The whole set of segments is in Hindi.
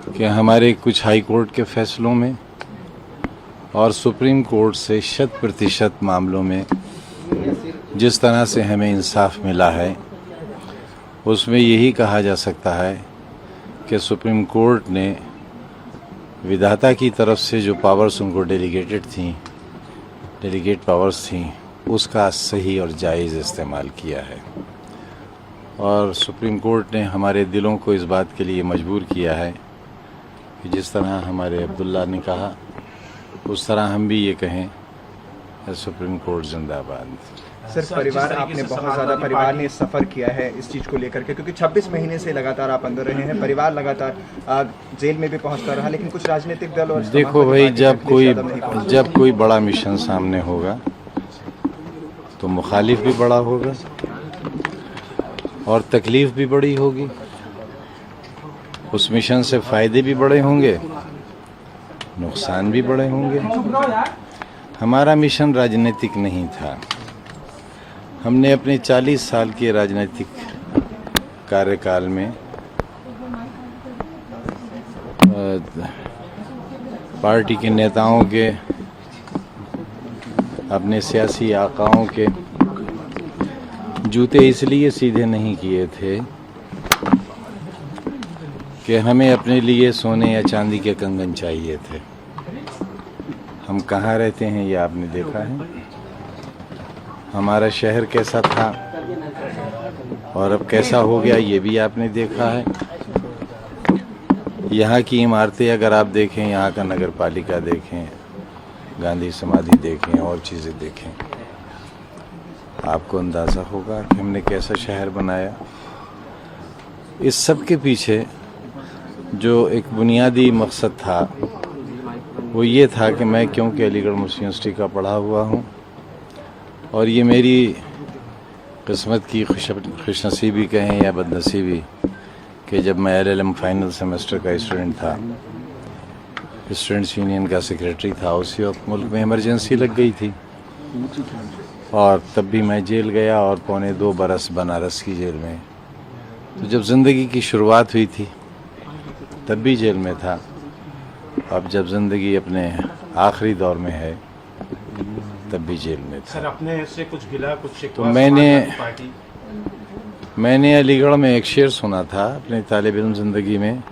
कि हमारे कुछ हाई कोर्ट के फैसलों में और सुप्रीम कोर्ट से 100% मामलों में जिस तरह से हमें इंसाफ मिला है, उसमें यही कहा जा सकता है कि सुप्रीम कोर्ट ने विधाता की तरफ से जो पावर्स उनको डेलीगेट पावर्स थी, उसका सही और जायज़ इस्तेमाल किया है। और सुप्रीम कोर्ट ने हमारे दिलों को इस बात के लिए मजबूर किया है कि जिस तरह हमारे अब्दुल्ला ने कहा, उस तरह हम भी ये कहें, सुप्रीम कोर्ट जिंदाबाद। सर, परिवार आपने बहुत ज़्यादा परिवार ने सफ़र किया है इस चीज़ को लेकर के, क्योंकि 26 महीने से लगातार आप अंदर रहे हैं, परिवार लगातार जेल में भी पहुंचता रहा, लेकिन कुछ राजनीतिक दल और देखो भाई, जब कोई बड़ा मिशन सामने होगा तो मुखालिफ भी बड़ा होगा और तकलीफ भी बड़ी होगी। उस मिशन से फ़ायदे भी बड़े होंगे, नुकसान भी बड़े होंगे। हमारा मिशन राजनीतिक नहीं था। हमने अपने 40 साल के राजनीतिक कार्यकाल में पार्टी के नेताओं के, अपने सियासी आकाओं के जूते इसलिए सीधे नहीं किए थे कि हमें अपने लिए सोने या चांदी के कंगन चाहिए थे। हम कहाँ रहते हैं ये आपने देखा है, हमारा शहर कैसा था और अब कैसा हो गया ये भी आपने देखा है। यहाँ की इमारतें अगर आप देखें, यहाँ का नगर पालिका देखें, गांधी समाधि देखें और चीज़ें देखें, आपको अंदाज़ा होगा कि हमने कैसा शहर बनाया। इस सब के पीछे जो एक बुनियादी मकसद था वो ये था कि मैं, क्योंकि अलीगढ़ मुस्लिम यूनिवर्सिटी का पढ़ा हुआ हूँ और ये मेरी किस्मत की खुशनसीबी कहें या बदनसीबी कि जब मैं LLM फाइनल सेमेस्टर का स्टूडेंट था, स्टूडेंट्स यूनियन का सेक्रेटरी था, उसी वक्त मुल्क में इमरजेंसी लग गई थी और तब भी मैं जेल गया और 2.25 बरस बनारस की जेल में। तो जब ज़िंदगी की शुरुआत हुई थी तब भी जेल में था। अब जब ज़िंदगी अपने आखिरी दौर में है तब भी जेल में था। सर, अपने से कुछ गिला, कुछ शिकवा, तो मैंने अलीगढ़ में एक शेर सुना था अपने तालिब इल्म ज़िंदगी में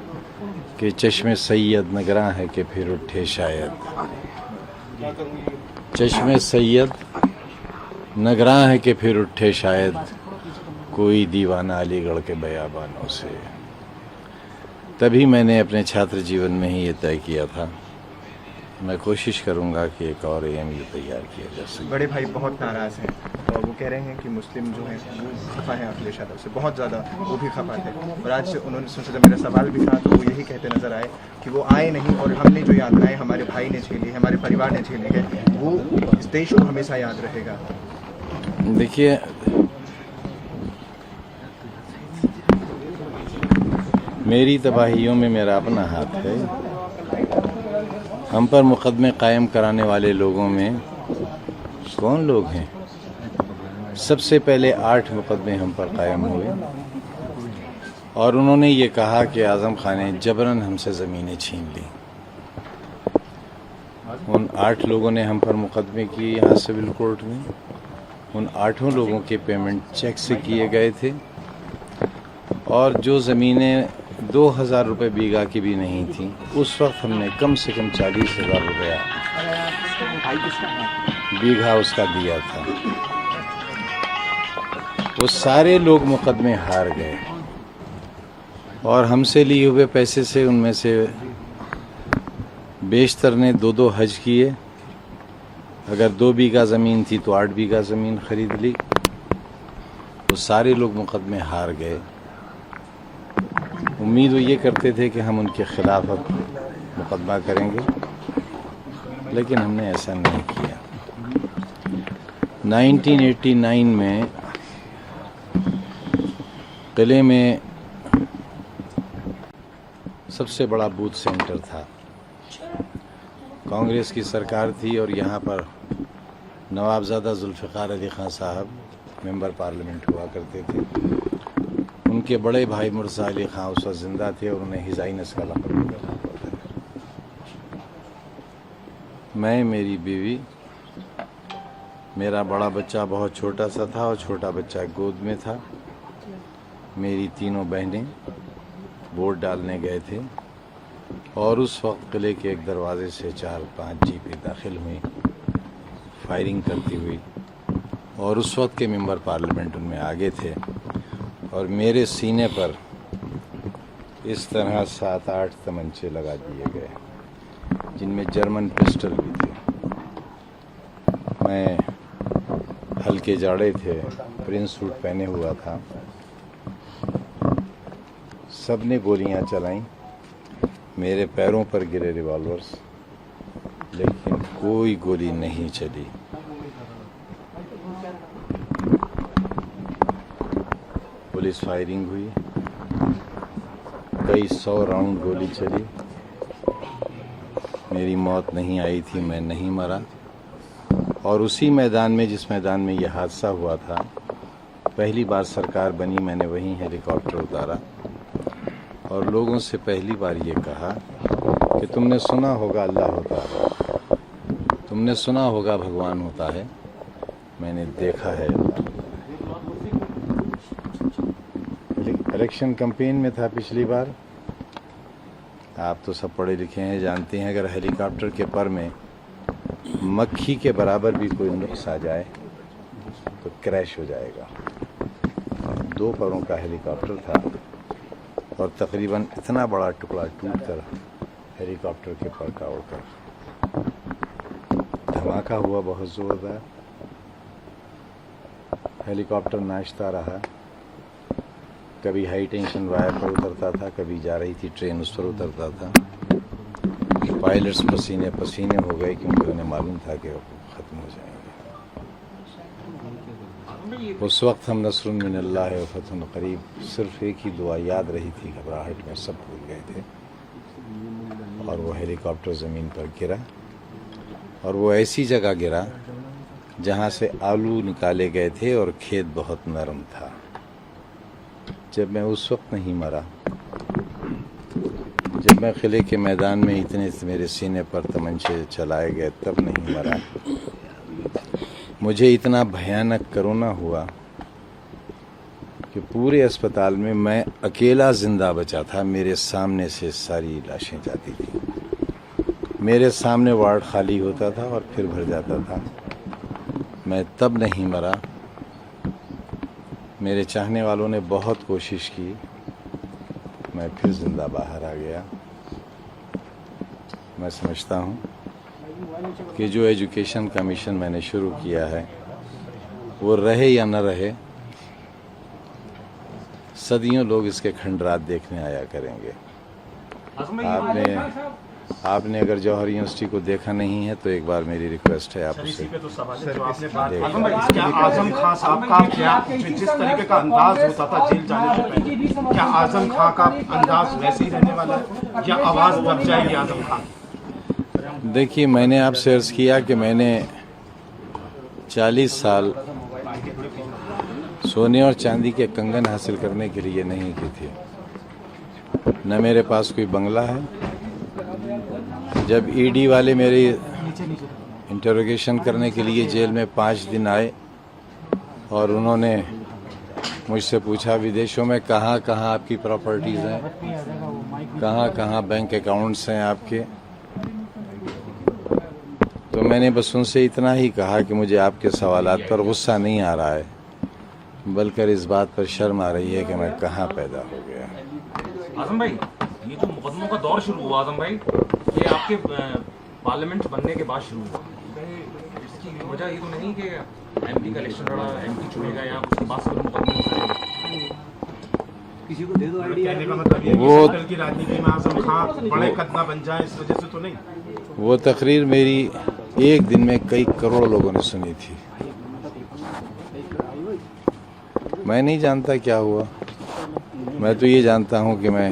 कि चश्मे सैयद नगरा है कि फिर उठे शायद। चश्मे सैयद नगरा है कि फिर उठे शायद, कोई दीवाना अलीगढ़ के बयाबानों से। तभी मैंने अपने छात्र जीवन में ही ये तय किया था, मैं कोशिश करूंगा कि एक और AMU तैयार किया जा सके। बड़े भाई बहुत नाराज़ हैं और वो कह रहे हैं कि मुस्लिम जो हैं वो खफा हैं अखिलेश यादव से, बहुत ज़्यादा वो भी खफा थे। और आज उन्होंने सोचा, जब मेरा सवाल भी था तो वो यही कहते नज़र आए कि वो आए नहीं और हमने जो यातनाएँ हमारे भाई ने झेली है, हमारे परिवार ने झेली है, वो इस देश को हमेशा याद रहेगा। देखिए, मेरी तबाहियों में मेरा अपना हाथ है। हम पर मुकदमे कायम कराने वाले लोगों में कौन लोग हैं? सबसे पहले 8 मुकदमे हम पर कायम हुए और उन्होंने ये कहा कि आज़म खान ने जबरन हमसे ज़मीनें छीन ली। उन 8 लोगों ने हम पर मुकदमे किए यहाँ सिविल कोर्ट में। उन 8 लोगों के पेमेंट चेक से किए गए थे और जो ज़मीनें 2000 रुपये बीघा की भी नहीं थी, उस वक्त हमने कम से कम 40,000 रुपया बीघा उसका दिया था। वो सारे लोग मुकदमे हार गए और हमसे लिए हुए पैसे से उनमें से बेशतर ने 2-2 हज किए। अगर 2 बीघा ज़मीन थी तो 8 बीघा ज़मीन खरीद ली। वो सारे लोग मुकदमे हार गए। उम्मीद वो ये करते थे कि हम उनके खिलाफ अब मुकदमा करेंगे, लेकिन हमने ऐसा नहीं किया। 1989 में किले में सबसे बड़ा बूथ सेंटर था। कांग्रेस की सरकार थी और यहाँ पर नवाबजादा जुल्फ़िकार अली खान साहब मेंबर पार्लियामेंट हुआ करते थे। उनके बड़े भाई मुर्जा अली खां उस वक्त जिंदा थे और उन्हें हिजाइनस का लक़ब मिला। मैं, मेरी बीवी, मेरा बड़ा बच्चा बहुत छोटा सा था और छोटा बच्चा गोद में था। मेरी तीनों बहनें वोट डालने गए थे और उस वक्त किले के एक दरवाजे से 4-5 जीपें दाखिल हुई फायरिंग करती हुई और उस वक्त के मेंबर पार्लियामेंट उनमें आगे थे और मेरे सीने पर इस तरह 7-8 तमंचे लगा दिए गए जिनमें जर्मन पिस्टल भी थे। मैं हल्के जाड़े थे, प्रिंस सूट पहने हुआ था। सबने गोलियां चलाईं, मेरे पैरों पर गिरे रिवॉल्वर्स, लेकिन कोई गोली नहीं चली। पुलिस फायरिंग हुई, कई 100 राउंड गोली चली। मेरी मौत नहीं आई थी, मैं नहीं मरा। और उसी मैदान में, जिस मैदान में यह हादसा हुआ था, पहली बार सरकार बनी, मैंने वहीं हेलीकॉप्टर उतारा और लोगों से पहली बार ये कहा कि तुमने सुना होगा अल्लाह होता है, तुमने सुना होगा भगवान होता है, मैंने देखा है। इलेक्शन कैंपेन में था पिछली बार। आप तो सब पढ़े लिखे हैं, जानते हैं अगर हेलीकॉप्टर के पर में मक्खी के बराबर भी कोई नुक्स आ जाए तो क्रैश हो जाएगा। 2 परों का हेलीकॉप्टर था और तकरीबन इतना बड़ा टुकड़ा टूट कर हेलीकॉप्टर के पर का उड़कर धमाका हुआ बहुत जोरदार। हेलीकॉप्टर नाचता रहा, कभी हाई टेंशन वायर पर उतरता था, कभी जा रही थी ट्रेन उस पर उतरता था। पायलट्स पसीने पसीने हो गए क्योंकि उन्हें मालूम था कि वो ख़त्म हो जाएंगे। उस वक्त हम नस्रुन मिनल्लाह व फतहुन करीब, सिर्फ एक ही दुआ याद रही थी, घबराहट में सब भूल गए थे। और वो हेलीकॉप्टर ज़मीन पर गिरा और वो ऐसी जगह गिरा जहाँ से आलू निकाले गए थे और खेत बहुत नरम था। जब मैं उस वक्त नहीं मरा, जब मैं किले के मैदान में इतने मेरे सीने पर तमंचे चलाए गए, तब नहीं मरा। मुझे इतना भयानक कोरोना हुआ कि पूरे अस्पताल में मैं अकेला जिंदा बचा था। मेरे सामने से सारी लाशें जाती थी, मेरे सामने वार्ड खाली होता था और फिर भर जाता था। मैं तब नहीं मरा। मेरे चाहने वालों ने बहुत कोशिश की, मैं फिर जिंदा बाहर आ गया। मैं समझता हूँ कि जो एजुकेशन का मिशन मैंने शुरू किया है वो रहे या न रहे, सदियों लोग इसके खंडरात देखने आया करेंगे। आपने अगर जौहर यूनिवर्सिटी को देखा नहीं है तो एक बार मेरी रिक्वेस्ट है आप उसे क्या आजम खान साहब का क्या जिस तरीके का अंदाज होता था जेल जाने से पहले, क्या आजम खान का अंदाज वैसे ही रहने वाला है या आवाज दब जाएगी आजम खान? देखिए, मैंने आपसे अर्ज किया कि मैंने 40 साल सोने और चांदी के कंगन हासिल करने के लिए नहीं की थी। न मेरे पास कोई बंगला है। जब ईडी वाले मेरी इंटरोगेशन करने के लिए जेल में 5 दिन आए और उन्होंने मुझसे पूछा विदेशों में कहाँ कहाँ आपकी प्रॉपर्टीज़ हैं, कहाँ कहाँ बैंक अकाउंट्स हैं आपके, तो मैंने बस उनसे इतना ही कहा कि मुझे आपके सवालात पर गुस्सा नहीं आ रहा है, बल्कि इस बात पर शर्म आ रही है कि मैं कहाँ पैदा हो गया। आजम भाई, ये जो मुकदमों का दौर शुरू हुआ आजम भाई, ये आपके पार्लियामेंट बनने के बाद शुरू हुआ। इसकी वजह ये तो नहीं कि एमपी का इलेक्शन लड़ा, एमपी चुनेगा या उसके बाद से मुकदमे किसी को दे दो आइडिया। कहने का मतलब ये वो की राजनीति में आजम खान बड़े कदम बन जाए इस वजह से तो नहीं। वो तकरीर मेरी एक दिन में कई करोड़ लोगों ने सुनी थी। मैं नहीं जानता क्या हुआ, मैं तो ये जानता हूँ कि मैं